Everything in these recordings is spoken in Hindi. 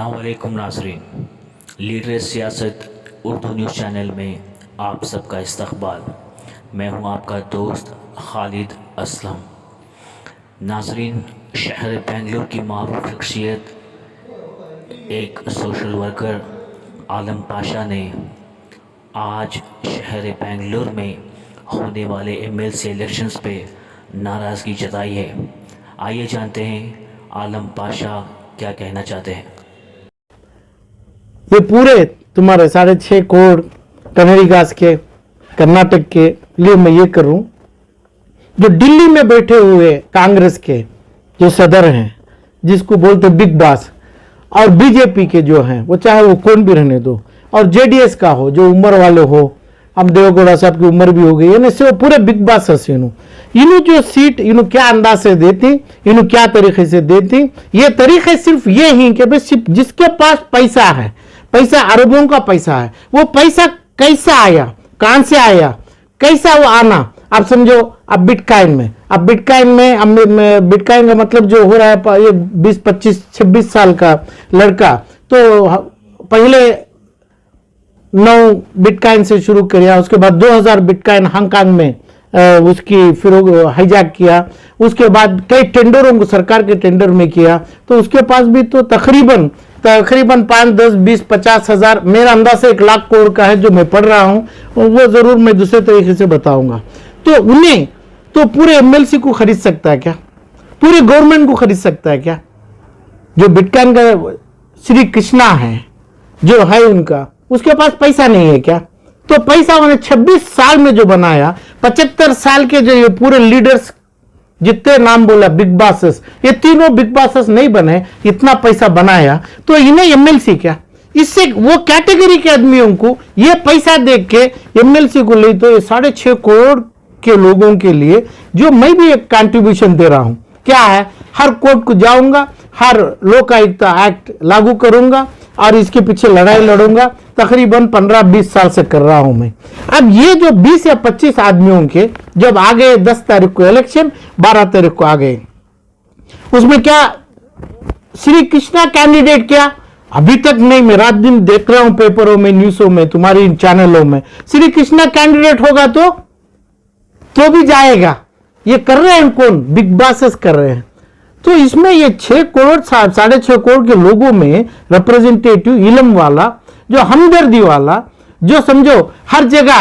अस्सलामुअलैकुम नाज़रीन, लीडर सियासत उर्दू न्यूज़ चैनल में आप सबका इस्तकबाल। मैं हूं आपका दोस्त खालिद असलम। नाज़रीन, शहर बेंगलुरु की मारूफ शख्सियत एक सोशल वर्कर आलम पाशा ने आज शहर बेंगलुरु में होने वाले MLC इलेक्शंस पे नाराज़गी जताई है। आइए जानते हैं आलम पाशा क्या कहना चाहते हैं। ये पूरे तुम्हारे 6.5 करोड़ कनेरिकास के कर्नाटक के लिए मैं ये करूं, जो दिल्ली में बैठे हुए कांग्रेस के जो सदर हैं, जिसको बोलते बिग बॉस, और बीजेपी के जो हैं, वो चाहे वो कौन भी रहने दो, और जेडीएस का हो, जो उम्र वाले हो, हम देवेगौड़ा साहब की उम्र भी हो गई है, से वो पूरे बिग बॉस इन्हों जो सीट इन्हों क्या अंदाज से देती, इन्हों क्या तरीके से देती, ये तरीके सिर्फ ये ही कि भाई सिर्फ जिसके पास पैसा है, पैसा अरबों का पैसा है, वो पैसा कैसा आया, कहां से आया, कैसा वो आना, आप समझो। अब बिटकॉइन में बिटकॉइन का मतलब जो हो रहा है, ये 20 25 26 साल का लड़का तो पहले 9 बिटकॉइन से शुरू किया, उसके बाद 2000 बिटकॉइन हांगकांग में उसकी फिर हाईजैक किया, उसके बाद कई टेंडरों को सरकार के टेंडर में किया, तो उसके पास भी तो तकरीबन 5 10 20 50 हजार, मेरा अंदाज से 1 लाख करोड़ का है जो मैं पढ़ रहा हूं, वो जरूर मैं दूसरे तरीके से बताऊंगा। तो उन्हें तो पूरे MLC को खरीद सकता है क्या, पूरे गवर्नमेंट को खरीद सकता है क्या? जो बिटकॉइन का श्री कृष्णा है जो है उनका, उसके पास पैसा नहीं है क्या? तो पैसा उन्हें 26 साल में जो बनाया, 75 साल के जो ये पूरे लीडर्स जितने नाम बोला बिग बॉसेस, ये तीनों बिग बॉसेस नहीं बने, इतना पैसा बनाया, तो इन्हें MLC क्या? इससे वो कैटेगरी के आदमियों को ये पैसा देख के MLC को ले, तो ये 6.5 करोड़ के लोगों के लिए जो मैं भी एक कंट्रीब्यूशन दे रहा हूं, क्या है, हर कोर्ट को जाऊंगा, हर लोकायुक्त एक्ट लागू करूंगा और इसके पीछे लड़ाई लड़ूंगा, तकरीबन 15-20 साल से कर रहा हूं मैं। अब ये जो 20 या 25 आदमियों के जब आ गए 10 तारीख को इलेक्शन, 12 तारीख को आ गए, उसमें क्या श्री कृष्णा कैंडिडेट क्या? अभी तक नहीं, मैं रात दिन देख रहा हूं पेपरों में, न्यूज़ों में, तुम्हारी चैनलों में, श्री कृष्णा कैंडिडेट होगा तो भी जाएगा। ये कर रहे हैं कौन? बिग बॉसेस कर रहे हैं। तो इसमें ये 6 करोड़ 6.5 करोड़ के लोगों में रिप्रेजेंटेटिव इलम वाला, जो हमदर्दी वाला, जो समझो हर जगह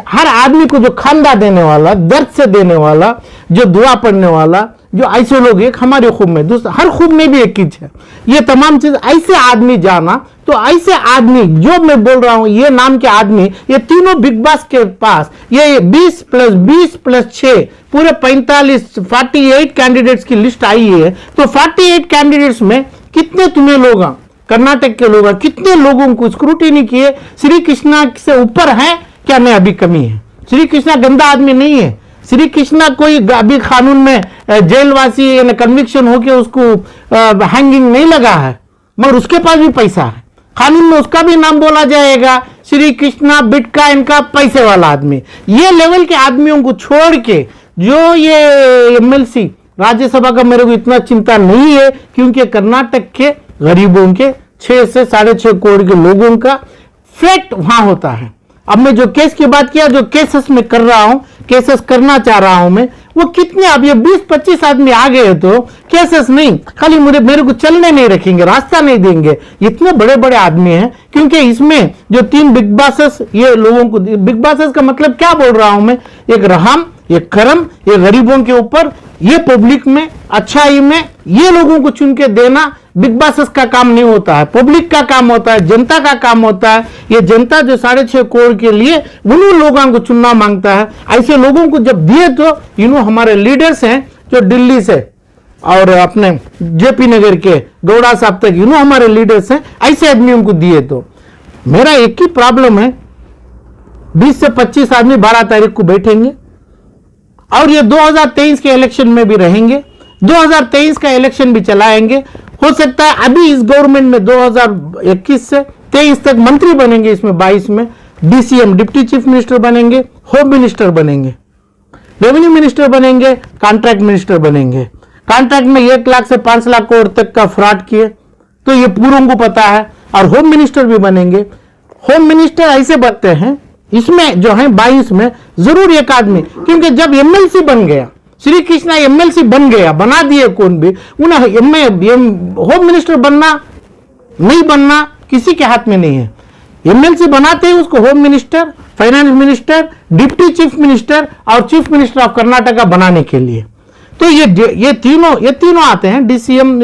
हर आदमी को जो खांदा देने वाला, दर्द से देने वाला, जो दुआ पढ़ने वाला, जो ऐसे लोग, एक हमारे खूब में, दूसरा हर खूब में भी एक चीज है, ये तमाम चीज ऐसे आदमी जाना, तो ऐसे आदमी जो मैं बोल रहा हूं, ये नाम के आदमी, ये तीनों बिग बॉस के पास ये 20 + 20 + 6 पूरे 48 कैंडिडेट्स की लिस्ट आई है। तो 48 कैंडिडेट्स में कितने तुम्हें लोग, कर्नाटक के लोग, कितने लोगों को स्क्रूटिनी किए? श्री कृष्णा से ऊपर है क्या? नहीं, अभी कमी है। श्री कृष्णा गंदा आदमी नहीं है। श्री कृष्णा कोई अभी कानून में जेलवासी या कन्विक्शन होके उसको हैंगिंग नहीं लगा है, मगर उसके पास भी पैसा है, कानून में उसका भी नाम बोला जाएगा, श्री कृष्णा बिटकॉइन का पैसे वाला आदमी। ये लेवल के आदमियों को छोड़ के जो ये MLC राज्यसभा का मेरे को इतना चिंता नहीं है, क्योंकि कर्नाटक के गरीबों के 6 से 6.5 करोड़ के लोगों का फैक्ट वहां होता है। अब मैं जो केस की बात किया, जो केसेस में कर रहा हूं, केसेस करना चाह रहा हूं मैं, वो कितने, अब ये 20-25 आदमी आ गए तो केसेस नहीं, खाली मेरे को चलने नहीं रखेंगे, रास्ता नहीं देंगे, इतने बड़े बड़े आदमी हैं। क्योंकि इसमें जो 3 बिग बॉसेस, ये लोगों को, बिग बॉसेस का मतलब क्या बोल रहा हूं मैं, एक रहम, एक करम, ये गरीबों के ऊपर, ये पब्लिक में, अच्छाई में, ये लोगों को चुन के देना बिग बॉसेस का काम नहीं होता है, पब्लिक का काम होता है, जनता का काम होता है। ये जनता जो 6.5 करोड़ के लिए उन्हीं लोगों को चुनना मांगता है। ऐसे लोगों को जब दिए, तो इन्हों हमारे लीडर्स हैं जो दिल्ली से और अपने JP नगर के गौड़ा साहब तक, इन्हों हमारे लीडर्स हैं, ऐसे आदमियों को दिए। तो मेरा एक ही प्रॉब्लम है, 20 से 25 आदमी 12 तारीख को बैठेंगे और ये 2023 के इलेक्शन में भी रहेंगे, 2023 का इलेक्शन भी चलाएंगे। हो सकता है अभी इस गवर्नमेंट में 2021 से 23 तक मंत्री बनेंगे, इसमें 22 में DCM डिप्टी चीफ मिनिस्टर बनेंगे, होम मिनिस्टर बनेंगे, रेवेन्यू मिनिस्टर बनेंगे, कॉन्ट्रैक्ट मिनिस्टर बनेंगे। कॉन्ट्रैक्ट में 1 लाख से 5 लाख करोड़ तक का फ्रॉड किए, तो ये पूरों को पता है। और होम मिनिस्टर भी बनेंगे। होम मिनिस्टर ऐसे बनते हैं, इसमें जो है 22 में जरूर एक आदमी, क्योंकि जब एमएलसी बन गया, श्री कृष्णा एमएलसी बन गया, बना दिए कौन भी, उन्हें होम मिनिस्टर बनना नहीं बनना किसी के हाथ में नहीं है। एमएलसी बनाते ही उसको home minister, finance minister, deputy chief minister और चीफ मिनिस्टर ऑफ कर्नाटका बनाने के लिए। तो ये तीनों आते हैं, डीसीएम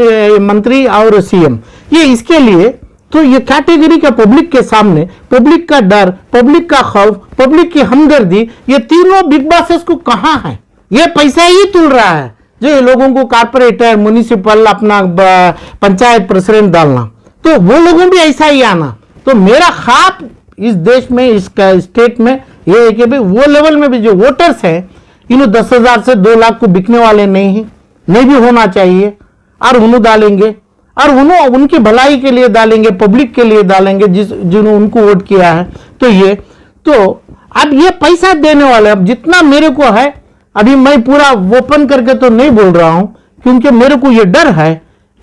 मंत्री और सीएम। ये इसके लिए तो ये कैटेगरी का पब्लिक के सामने, पब्लिक का डर, पब्लिक का खौफ, पब्लिक की हमदर्दी, ये तीनों बिग बॉसेस को कहां है? ये पैसा ही तुल रहा है जो ये लोगों को कारपोरेटर, म्युनिसिपल, अपना पंचायत प्रेसिडेंट डालना, तो वो लोगों भी ऐसा ही आना। तो मेरा ख्वाब इस देश में, इस स्टेट में ये है कि भाई वो लेवल में भी जो वोटर्स हैं, इन्हों 10,000 से 2 लाख को बिकने वाले नहीं है, नहीं भी होना चाहिए। और उन्होंने डालेंगे और उन्होंने उनकी भलाई के लिए डालेंगे, पब्लिक के लिए डालेंगे जिन्होंने उनको वोट किया है। तो ये तो अब ये पैसा देने वाले, अब जितना मेरे को है, अभी मैं पूरा ओपन करके तो नहीं बोल रहा हूं, क्योंकि मेरे को ये डर है,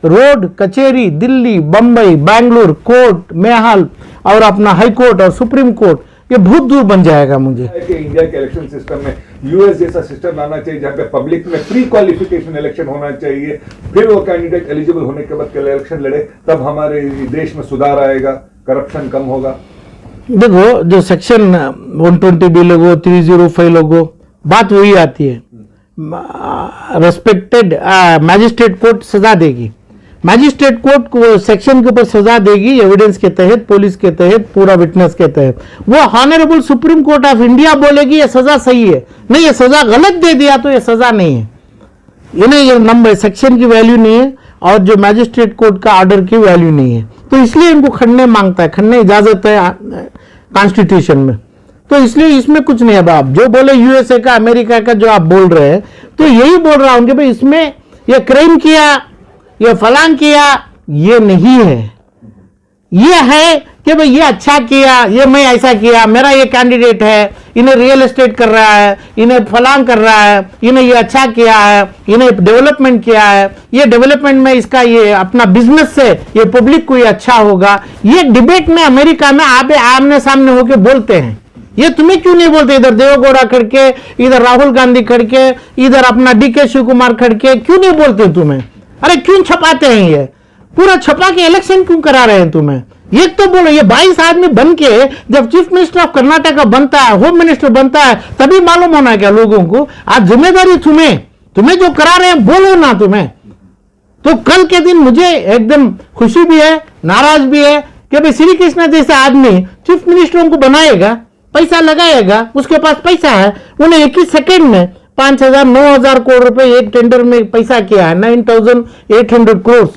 रोड कचेरी दिल्ली, बंबई, बैंगलोर, कोर्ट, मेहाल और अपना हाई कोर्ट और सुप्रीम कोर्ट, ये बहुत दूर बन जाएगा मुझे। कि इंडिया के इलेक्शन सिस्टम में यूएस जैसा सिस्टम लाना चाहिए, जहां पे पब्लिक में प्री क्वालिफिकेशन इलेक्शन होना चाहिए, फिर वो कैंडिडेट एलिजिबल होने के बाद इलेक्शन लड़े, तब हमारे देश में सुधार आएगा, करप्शन कम होगा। देखो, जो सेक्शन 120B लोगो, 305 लोगो, बात वही आती है। रेस्पेक्टेड मैजिस्ट्रेट कोर्ट सजा देगी, मैजिस्ट्रेट कोर्ट को सेक्शन के ऊपर सजा देगी, एविडेंस के तहत, पुलिस के तहत, पूरा विटनेस के तहत। वो honourable supreme court of India बोलेगी ये सजा सही है, नहीं ये सजा गलत दे दिया तो ये सजा नहीं है। ये नंबर सेक्शन की वैल्यू नहीं है और जो मैजिस्ट्रेट कोर्ट का ऑर्डर की वैल्यू नहीं है, तो इसलिए इनको खड़ने मांगता है, खड़ने इजाजत है कॉन्स्टिट्यूशन में। तो इसलिए इसमें कुछ नहीं है। आप जो बोले यूएसए का, अमेरिका का जो आप बोल रहे हैं, तो यही बोल रहा हूं कि भाई इसमें ये क्राइम किया, ये फलांग किया, ये नहीं है। ये है कि भाई ये अच्छा किया, ये मैं ऐसा किया, मेरा ये कैंडिडेट है, इन्हें रियल एस्टेट कर रहा है, इन्हें फलांग कर रहा है, इन्हें ये अच्छा किया है, इन्हें डेवलपमेंट किया है, ये डेवलपमेंट में इसका ये अपना बिजनेस से ये पब्लिक को ये अच्छा होगा। ये डिबेट में अमेरिका में आप आमने सामने होके बोलते हैं। ये तुम्हें क्यों नहीं बोलते? इधर देवेगौड़ा खड़के, इधर राहुल गांधी खड़के, इधर अपना डीके शिव कुमार खड़के, क्यों नहीं बोलते तुम्हें? अरे क्यों छपाते हैं? ये पूरा छपा के इलेक्शन क्यों करा रहे हैं तुम्हें? ये तो बोलो, ये 22 आदमी बन के जब चीफ मिनिस्टर ऑफ कर्नाटका बनता है, होम मिनिस्टर बनता है, तभी मालूम होना क्या लोगों को? आज जिम्मेदारी तुम्हें जो करा रहे हैं बोलो ना तुम्हें। तो कल के दिन मुझे एकदम खुशी भी है, नाराज भी है कि भाई श्री कृष्णा जैसा आदमी चीफ मिनिस्टरों को बनाएगा, पैसा लगाएगा, उसके पास पैसा है, उन्हें 21 सेकेंड में 5,000 9,000 करोड़ रुपए एक टेंडर में पैसा किया है, 9,800 करोड़,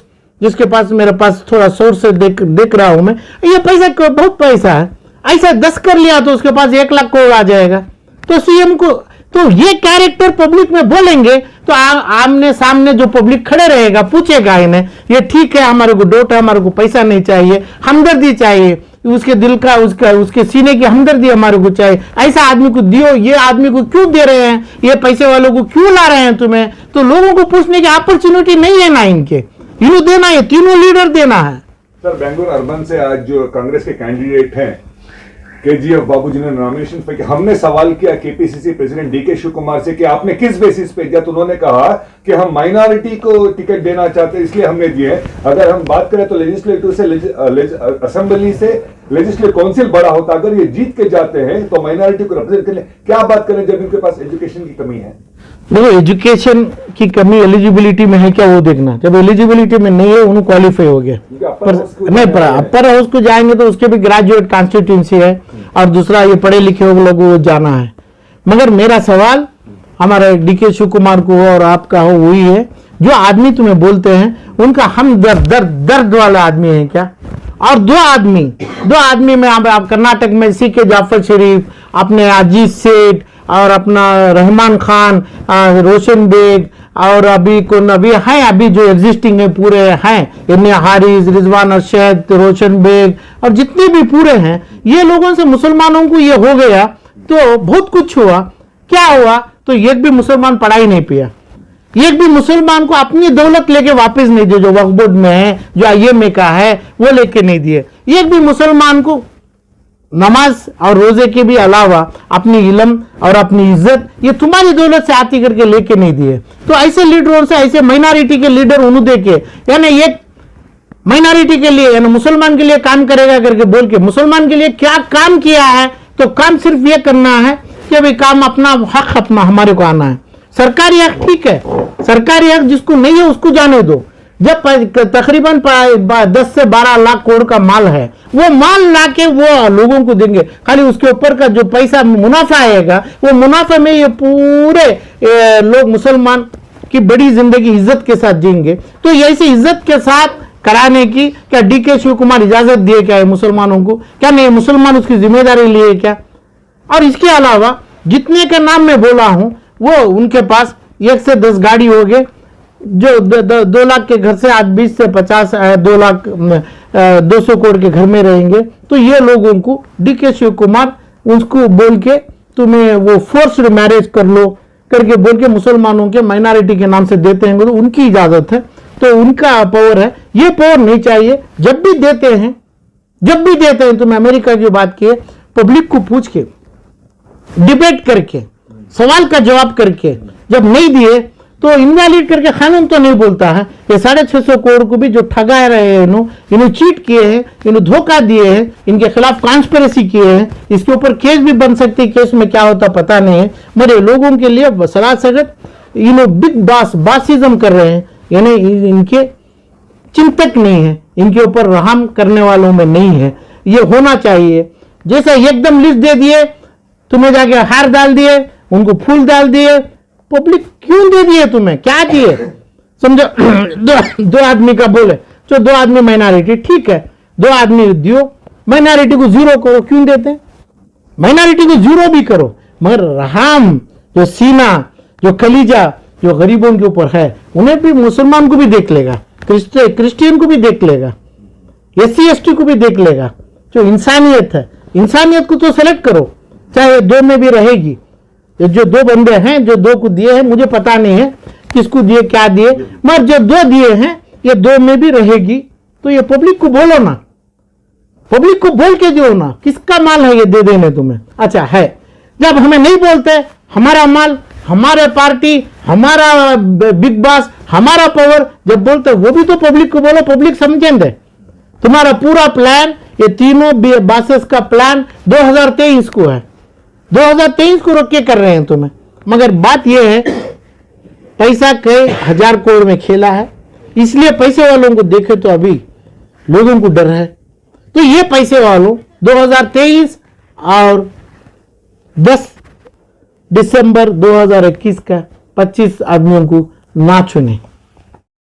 जिसके पास मेरे पास थोड़ा सोर्स से देख रहा हूं मैं, ये पैसा बहुत पैसा है। ऐसा 10 कर लिया तो उसके पास 1 लाख करोड़ आ जाएगा। तो सीएम को तो ये कैरेक्टर पब्लिक में बोलेंगे तो आमने सामने जो पब्लिक खड़े रहेगा, पूछेगा इन्हें, ये ठीक है, हमारे को डोट है, हमारे को पैसा नहीं चाहिए, हमदर्दी चाहिए, उसके दिल का उसके सीने की हमदर्दी हमारे को चाहिए, ऐसा आदमी को दियो। ये आदमी को क्यों दे रहे हैं? ये पैसे वालों को क्यों ला रहे हैं तुम्हें? तो लोगों को पूछने की अपॉर्चुनिटी नहीं है ना इनके, इन्हों देना है, तीनों लीडर देना है। सर, बेंगलुरु अर्बन से आज जो कांग्रेस के कैंडिडेट हैं केजीएफ बाबू जी ने नॉमिनेशन पे किया, हमने सवाल किया KPCC president DK Shiva Kumar से कि आपने किस बेसिस पे दिया, तो उन्होंने कहा कि हम माइनॉरिटी को टिकट देना चाहते हैं इसलिए हमने दिए। अगर हम बात करें तो लेजिस्लेटिव से असेंबली से लेजिस्लेटिव काउंसिल बड़ा होता, अगर ये जीत के जाते हैं तो माइनॉरिटी को रिप्रेजेंट करने क्या बात करें जब इनके पास एजुकेशन की कमी है? देखो, एजुकेशन की कमी एलिजिबिलिटी में है क्या वो देखना। जब एलिजिबिलिटी में नहीं है, उन्हें क्वालिफाई हो गया, नहीं पर अपर हाउस को जाएंगे तो उसके भी ग्रेजुएट कॉन्स्टिट्यूंसी है और दूसरा ये पढ़े लिखे लोगों को जाना है। मगर मेरा सवाल हमारे डीके शिव कुमार को और आपका हो वही है, जो आदमी तुम्हें बोलते हैं उनका हम दर्द वाला आदमी है क्या? और दो आदमी में आप कर्नाटक में सीके जाफर शरीफ, अपने अजीत सेठ और अपना रहमान खान, रोशन बेग और अभी है, अभी जो एग्जिस्टिंग है पूरे हैं, इन्हें हारिस, रिजवान अरशद, रोशन बेग और जितने भी पूरे हैं, ये लोगों से मुसलमानों को ये हो गया तो बहुत कुछ हुआ। क्या हुआ? तो एक भी मुसलमान पढ़ाई नहीं पिया। एक भी मुसलमान को अपनी दौलत लेके वापस नहीं दिए, जो वक्फ बोर्ड में है, जो IMA का है, वो लेके नहीं दिए। एक भी मुसलमान को नमाज और रोजे के भी अलावा अपनी इल्म और अपनी इज्जत ये तुम्हारी दौलत से आती करके लेके नहीं दिए। तो ऐसे लीडरों से, ऐसे माइनॉरिटी के लीडर उन्होंने देखे, यानी एक माइनॉरिटी के लिए यानी मुसलमान के लिए काम करेगा करके बोल के मुसलमान के लिए क्या काम किया है? तो काम सिर्फ ये करना है कि भाई काम अपना हक अपना हमारे को आना है। सरकारी हक ठीक है, सरकारी हक जिसको नहीं है उसको जाने दो। जब तकरीबन 10 से 12 लाख करोड़ का माल है, वो माल ला के वो लोगों को देंगे, खाली उसके ऊपर का जो पैसा मुनाफा आएगा वो मुनाफा में ये पूरे लोग मुसलमान की बड़ी जिंदगी इज्जत के साथ जिएंगे। तो ऐसी इज्जत के साथ कराने की क्या DK शिव कुमार इजाजत दिए क्या है मुसलमानों को? क्या नहीं मुसलमान उसकी जिम्मेदारी लिए क्या? और इसके अलावा जितने के नाम मैं बोला हूं वो उनके पास 1 से 10 गाड़ी हो गए, जो 2 लाख के घर से आज 20 से 50 2 लाख 200 करोड़ के घर में रहेंगे। तो ये लोगों को DK शिव कुमार उसको बोल के तुम्हें वो फोर्स्ड मैरिज कर लो करके बोल के मुसलमानों के माइनॉरिटी के नाम से देते हैं, तो उनकी इजाजत है, तो उनका पावर है। ये पावर नहीं चाहिए। जब भी देते हैं तो मैं अमेरिका की बात की, पब्लिक को पूछ के, डिबेट करके, सवाल का जवाब करके, जब नहीं दिए तो इनवैलिड करके कानून तो नहीं बोलता है। ये 650 करोड़ को भी जो ठगा रहे हैं, इन्होंने चीट किए हैं, इन्होंने धोखा दिए हैं, इनके खिलाफ कॉन्स्पिरेसी किए हैं, इसके ऊपर केस भी बन सकती है, केस में क्या होता पता नहीं है। मरे लोगों के लिए सरासर बिग बासिज्म कर रहे हैं, यानी इनके चिंतक नहीं है, इनके ऊपर रहम करने वालों में नहीं है। ये होना चाहिए। जैसे एकदम लिस्ट दे दिए, तुम्हें जाके हार डाल दिए, उनको फूल डाल दिए, पब्लिक क्यों दे दिए तुम्हें? क्या दिए? समझो दो आदमी का बोले, जो 2 आदमी माइनॉरिटी, ठीक है 2 आदमी दियो, माइनॉरिटी को 0 करो, क्यों देते? माइनॉरिटी को 0 भी करो, मगर रहम जो सीना, जो कलीजा, जो गरीबों के ऊपर है, उन्हें भी, मुसलमान को भी देख लेगा, क्रिश्चियन को भी देख लेगा, SC ST को भी देख लेगा। जो इंसानियत है, इंसानियत को तो सेलेक्ट करो, चाहे 2 में भी रहेगी। जो 2 बंदे हैं, जो 2 को दिए हैं, मुझे पता नहीं है किसको दिए, क्या दिए, मगर जो 2 दिए हैं ये 2 में भी रहेगी। तो ये पब्लिक को बोलो ना, पब्लिक को बोल के दो ना, किसका माल है ये दे देने तुम्हें? अच्छा है, जब हमें नहीं बोलते, हमारा माल, हमारे पार्टी, हमारा बिग बॉस, हमारा पावर, जब बोलते वो भी तो पब्लिक को बोलो, पब्लिक समझेंगे। तुम्हारा पूरा प्लान, ये तीनों बासेस का प्लान 2023 को है, 2023 को रोक के कर रहे हैं तुम्हें। मगर बात यह है, पैसा कई 1000 करोड़ में खेला है, इसलिए पैसे वालों को देखे तो अभी लोगों को डर है। तो ये पैसे वालों 2023 और 10 दिसंबर 2021 का 25 आदमियों को ना चुने।